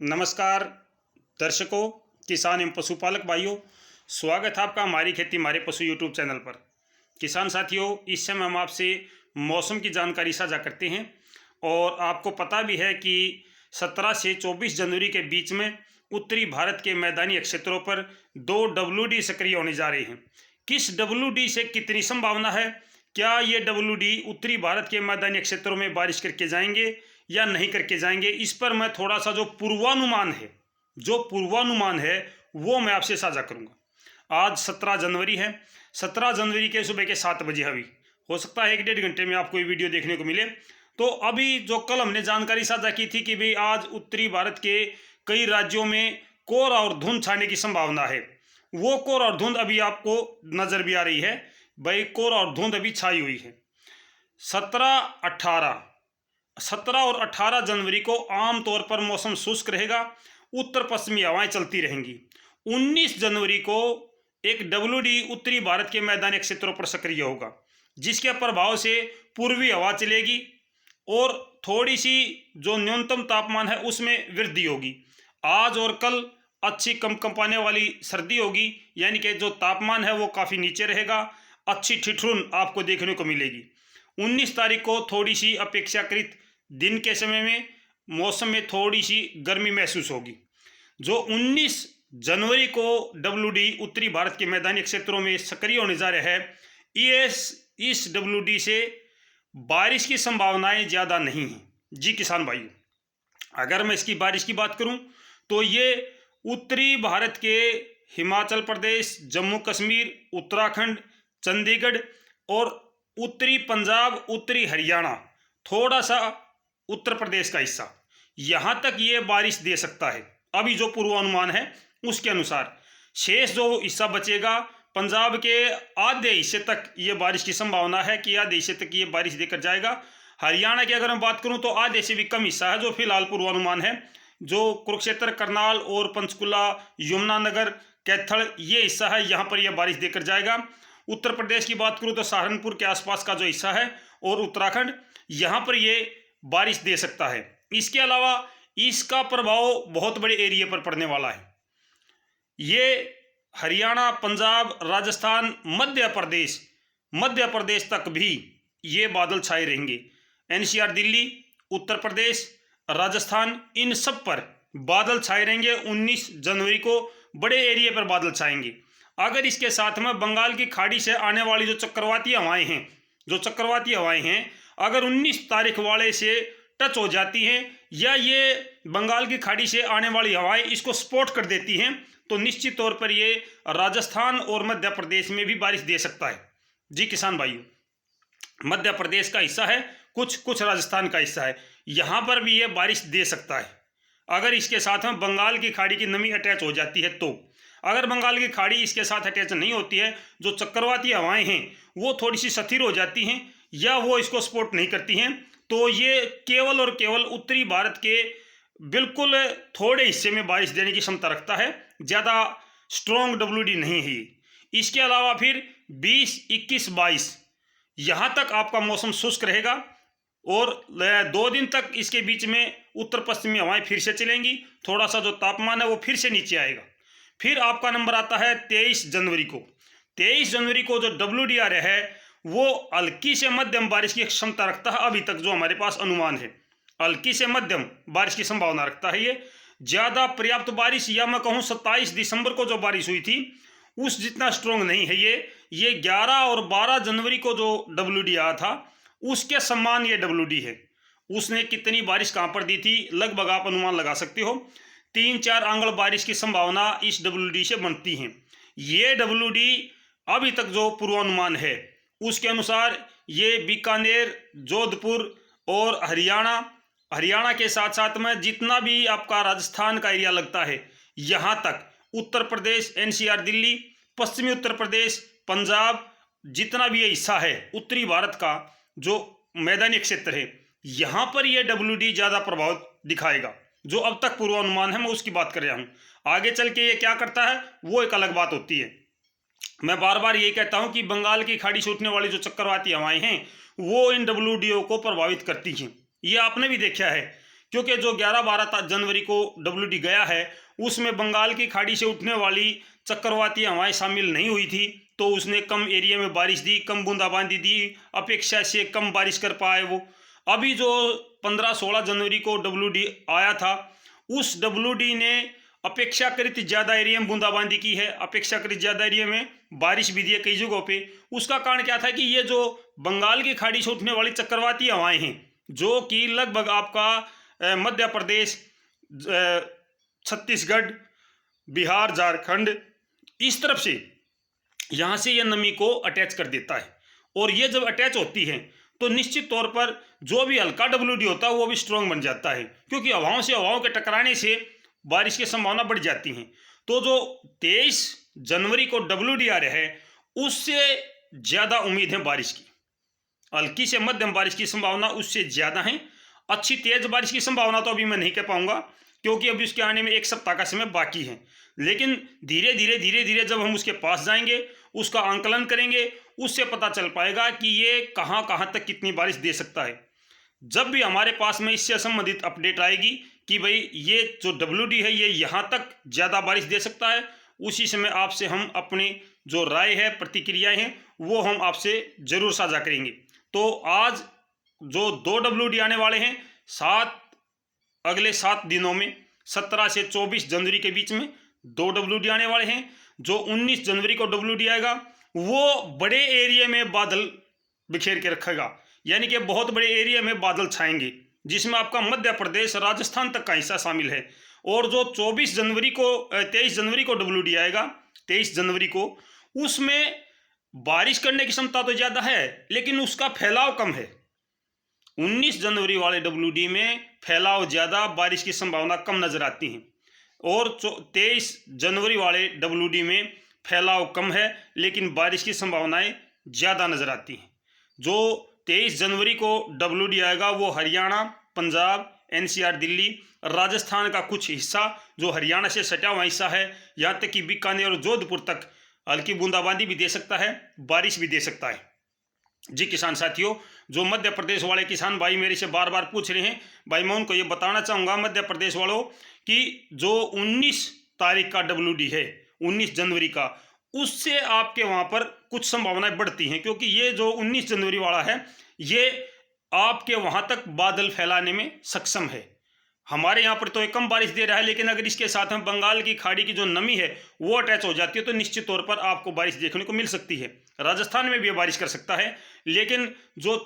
नमस्कार दर्शकों, किसान एवं पशुपालक भाइयों, स्वागत है आपका हमारी खेती हमारे पशु यूट्यूब चैनल पर। किसान साथियों, इस समय हम आपसे मौसम की जानकारी साझा करते हैं और आपको पता भी है कि 17 से 24 जनवरी के बीच में उत्तरी भारत के मैदानी क्षेत्रों पर 2 WD सक्रिय होने जा रहे हैं। किस WD से कितनी संभावना है, क्या ये WD उत्तरी भारत के मैदानी क्षेत्रों में बारिश करके जाएंगे या नहीं करके जाएंगे, इस पर मैं थोड़ा सा जो पूर्वानुमान है वो मैं आपसे साझा करूंगा। आज 17 जनवरी है। 17 जनवरी के सुबह के 7 बजे अभी हो सकता है 1-1.5 घंटे में आपको ये वीडियो देखने को मिले। तो अभी जो कल हमने जानकारी साझा की थी कि भाई आज उत्तरी भारत के कई राज्यों में कोहरा और धुंध छाने की संभावना है, वो कोहरा और धुंध अभी आपको नजर भी आ रही है। भाई कोहरा और धुंध अभी छाई हुई है। 17 और 18 जनवरी को आमतौर पर मौसम शुष्क रहेगा, उत्तर पश्चिमी हवाएं चलती रहेंगी। 19 जनवरी को एक WD उत्तरी भारत के मैदानी क्षेत्रों पर सक्रिय होगा, जिसके प्रभाव से पूर्वी हवा चलेगी और थोड़ी सी जो न्यूनतम तापमान है उसमें वृद्धि होगी। आज और कल अच्छी कंपने वाली सर्दी होगी, यानी कि जो तापमान है वो काफ़ी नीचे रहेगा, अच्छी ठिठुरन आपको देखने को मिलेगी। 19 तारीख को थोड़ी सी अपेक्षाकृत दिन के समय में मौसम में थोड़ी सी गर्मी महसूस होगी। जो 19 जनवरी को WD उत्तरी भारत के मैदानी क्षेत्रों में सक्रिय होने जा रहा है, इस WD से बारिश की संभावनाएं ज़्यादा नहीं हैं। जी किसान भाइयों, अगर मैं इसकी बारिश की बात करूं तो ये उत्तरी भारत के हिमाचल प्रदेश, जम्मू कश्मीर, उत्तराखंड, चंडीगढ़ और उत्तरी पंजाब, उत्तरी हरियाणा, थोड़ा सा उत्तर प्रदेश का हिस्सा, यहाँ तक ये बारिश दे सकता है। अभी जो पूर्वानुमान है उसके अनुसार शेष जो हिस्सा बचेगा, पंजाब के आधे हिस्से तक ये बारिश की संभावना है कि आधे हिस्से तक ये बारिश देकर जाएगा। हरियाणा की अगर मैं बात करूं तो आधे से भी कम हिस्सा है जो फिलहाल पूर्वानुमान है, जो कुरुक्षेत्र, करनाल और पंचकुला, यमुनानगर, कैथल ये हिस्सा है, यहाँ पर यह बारिश देकर जाएगा। उत्तर प्रदेश की बात करूं तो सहारनपुर के आसपास का जो हिस्सा है और उत्तराखंड, यहाँ पर ये बारिश दे सकता है। इसके अलावा इसका प्रभाव बहुत बड़े एरिया पर पड़ने वाला है। ये हरियाणा, पंजाब, राजस्थान, मध्य प्रदेश तक भी ये बादल छाए रहेंगे। NCR, दिल्ली, उत्तर प्रदेश, राजस्थान, इन सब पर बादल छाए रहेंगे। 19 जनवरी को बड़े एरिया पर बादल छाएंगे। अगर इसके साथ में बंगाल की खाड़ी से आने वाली जो चक्रवाती हवाएं हैं, अगर 19 तारीख वाले से टच हो जाती हैं या ये बंगाल की खाड़ी से आने वाली हवाएं इसको सपोर्ट कर देती हैं, तो निश्चित तौर पर ये राजस्थान और मध्य प्रदेश में भी बारिश दे सकता है। जी किसान भाइयों, मध्य प्रदेश का हिस्सा है, कुछ राजस्थान का हिस्सा है, यहाँ पर भी ये बारिश दे सकता है अगर इसके साथ में बंगाल की खाड़ी की नमी अटैच हो जाती है। तो अगर बंगाल की खाड़ी इसके साथ अटैच नहीं होती है, जो चक्रवाती हवाएं हैं वो थोड़ी सी स्थिर हो जाती हैं या वो इसको सपोर्ट नहीं करती हैं, तो ये केवल और केवल उत्तरी भारत के बिल्कुल थोड़े हिस्से में बारिश देने की क्षमता रखता है, ज़्यादा स्ट्रॉन्ग WD नहीं है। इसके अलावा फिर 20, 21, 22 यहाँ तक आपका मौसम शुष्क रहेगा और 2 दिन तक इसके बीच में उत्तर पश्चिमी हवाएं फिर से चलेंगी, थोड़ा सा जो तापमान है वो फिर से नीचे आएगा। फिर आपका नंबर आता है 23 जनवरी को। 23 जनवरी को जो WD आ रहा है वो हल्की से मध्यम बारिश की क्षमता रखता है। अभी तक जो हमारे पास अनुमान है, हल्की से मध्यम बारिश की संभावना रखता है। ये ज़्यादा पर्याप्त बारिश, या मैं कहूँ 27 दिसंबर को जो बारिश हुई थी उस जितना स्ट्रॉन्ग नहीं है। ये 11 और 12 जनवरी को जो WD आया था उसके समान ये WD है। उसने कितनी बारिश कहाँ पर दी थी, लगभग आप अनुमान लगा सकते हो। 3-4 आंगल बारिश की संभावना इस WD से बनती है। ये WD अभी तक जो पूर्वानुमान है उसके अनुसार ये बीकानेर, जोधपुर और हरियाणा के साथ साथ में जितना भी आपका राजस्थान का एरिया लगता है, यहाँ तक उत्तर प्रदेश, NCR, दिल्ली, पश्चिमी उत्तर प्रदेश, पंजाब, जितना भी ये हिस्सा है उत्तरी भारत का जो मैदानी क्षेत्र है, यहाँ पर ये WD ज़्यादा प्रभाव दिखाएगा। जो अब तक पूर्वानुमान है मैं उसकी बात कर रहा हूँ। आगे चल के ये क्या करता है वो एक अलग बात होती है। मैं बार बार ये कहता हूँ कि बंगाल की खाड़ी से उठने वाली जो चक्रवाती हवाएं हैं वो इन WDO को प्रभावित करती हैं। ये आपने भी देखा है क्योंकि जो 11-12 जनवरी को WD गया है उसमें बंगाल की खाड़ी से उठने वाली चक्रवाती हवाएं शामिल नहीं हुई थी, तो उसने कम एरिया में बारिश दी, कम बूंदाबांदी दी, अपेक्षा से कम बारिश कर पाए वो। अभी जो 15-16 जनवरी को WD आया था, उस WD ने अपेक्षाकृत ज़्यादा एरिया में बूंदाबांदी की है, अपेक्षाकृत ज़्यादा एरिया में बारिश भी दी है कई जगहों पे। उसका कारण क्या था कि ये जो बंगाल की खाड़ी से उठने वाली चक्रवाती हवाएं हैं, जो कि लगभग आपका मध्य प्रदेश, छत्तीसगढ़, बिहार, झारखंड, इस तरफ से यहाँ से यह नमी को अटैच कर देता है। और ये जब अटैच होती है तो निश्चित तौर पर जो भी हल्का WD होता है वो भी स्ट्रॉन्ग बन जाता है, क्योंकि हवाओं से हवाओं के टकराने से बारिश की संभावना बढ़ जाती है। तो जो 23 जनवरी को WD आ रहा है उससे ज़्यादा उम्मीद है बारिश की, हल्की से मध्यम बारिश की संभावना उससे ज़्यादा है। अच्छी तेज बारिश की संभावना तो अभी मैं नहीं कह पाऊंगा, क्योंकि अभी उसके आने में 1 सप्ताह का समय बाकी है। लेकिन धीरे धीरे जब हम उसके पास जाएंगे, उसका आंकलन करेंगे, उससे पता चल पाएगा कि ये कहाँ कहाँ तक कितनी बारिश दे सकता है। जब भी हमारे पास में इससे संबंधित अपडेट आएगी कि भाई ये जो WD है ये यहाँ तक ज़्यादा बारिश दे सकता है, उसी समय आपसे हम अपनी जो राय है, प्रतिक्रियाएं हैं, वो हम आपसे ज़रूर साझा करेंगे। तो आज जो 2 WD आने वाले हैं अगले 7 दिनों में, 17 से 24 जनवरी के बीच में 2 WD आने वाले हैं। जो 19 जनवरी को WD आएगा वो बड़े एरिया में बादल बिखेर के रखेगा, यानी कि बहुत बड़े एरिया में बादल छाएंगे, जिसमें आपका मध्य प्रदेश, राजस्थान तक का हिस्सा शामिल है। और जो 23 जनवरी को WD आएगा, 23 जनवरी को, उसमें बारिश करने की क्षमता तो ज़्यादा है लेकिन उसका फैलाव कम है। 19 जनवरी वाले WD में फैलाव ज़्यादा, बारिश की संभावना कम नज़र आती है। और 23 जनवरी वाले WD में फैलाव कम है लेकिन बारिश की संभावनाएं ज़्यादा नज़र आती हैं। जो 23 जनवरी को WD आएगा वो हरियाणा, पंजाब, NCR, दिल्ली, राजस्थान का कुछ हिस्सा जो हरियाणा से सटा हुआ हिस्सा है, यहाँ तक कि बीकानेर और जोधपुर तक हल्की बूंदाबांदी भी दे सकता है, बारिश भी दे सकता है। जी किसान साथियों, जो मध्य प्रदेश वाले किसान भाई मेरे से बार बार पूछ रहे हैं, भाई मैं उनको ये बताना चाहूँगा मध्य प्रदेश वालों कि जो 19 तारीख का WD है, 19 जनवरी का, उससे आपके वहाँ पर कुछ संभावनाएं बढ़ती हैं, क्योंकि ये जो 19 जनवरी वाला है ये आपके वहाँ तक बादल फैलाने में सक्षम है। हमारे यहाँ पर तो एक कम बारिश दे रहा है, लेकिन अगर इसके साथ में बंगाल की खाड़ी की जो नमी है वो अटैच हो जाती है तो निश्चित तौर पर आपको बारिश देखने को मिल सकती है। राजस्थान में भी बारिश कर सकता है, लेकिन जो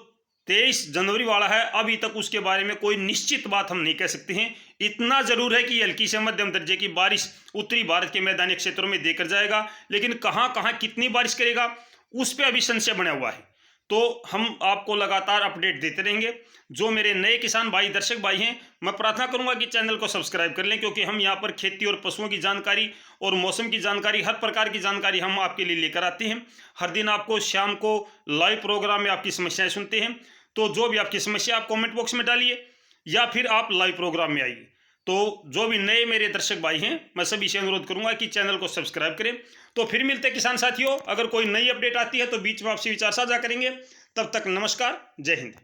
23 जनवरी वाला है अभी तक उसके बारे में कोई निश्चित बात हम नहीं कह सकते हैं। इतना जरूर है कि हल्की से मध्यम दर्जे की बारिश उत्तरी भारत के मैदानी क्षेत्रों में देकर जाएगा, लेकिन कहाँ कहाँ कितनी बारिश करेगा उस पर अभी संशय बना हुआ है। तो हम आपको लगातार अपडेट देते रहेंगे। जो मेरे नए किसान भाई, दर्शक भाई हैं, मैं प्रार्थना करूंगा कि चैनल को सब्सक्राइब कर लें, क्योंकि हम यहाँ पर खेती और पशुओं की जानकारी और मौसम की जानकारी, हर प्रकार की जानकारी हम आपके लिए लेकर आते हैं। हर दिन आपको शाम को लाइव प्रोग्राम में आपकी समस्याएं सुनते हैं। तो जो भी आपकी समस्या आप कॉमेंट बॉक्स में डालिए या फिर आप लाइव प्रोग्राम में आइए। तो जो भी नए मेरे दर्शक भाई हैं, मैं सभी से अनुरोध करूंगा कि चैनल को सब्सक्राइब करें। तो फिर मिलते हैं किसान साथियों, अगर कोई नई अपडेट आती है तो बीच में आपसे विचार साझा करेंगे। तब तक नमस्कार, जय हिंद।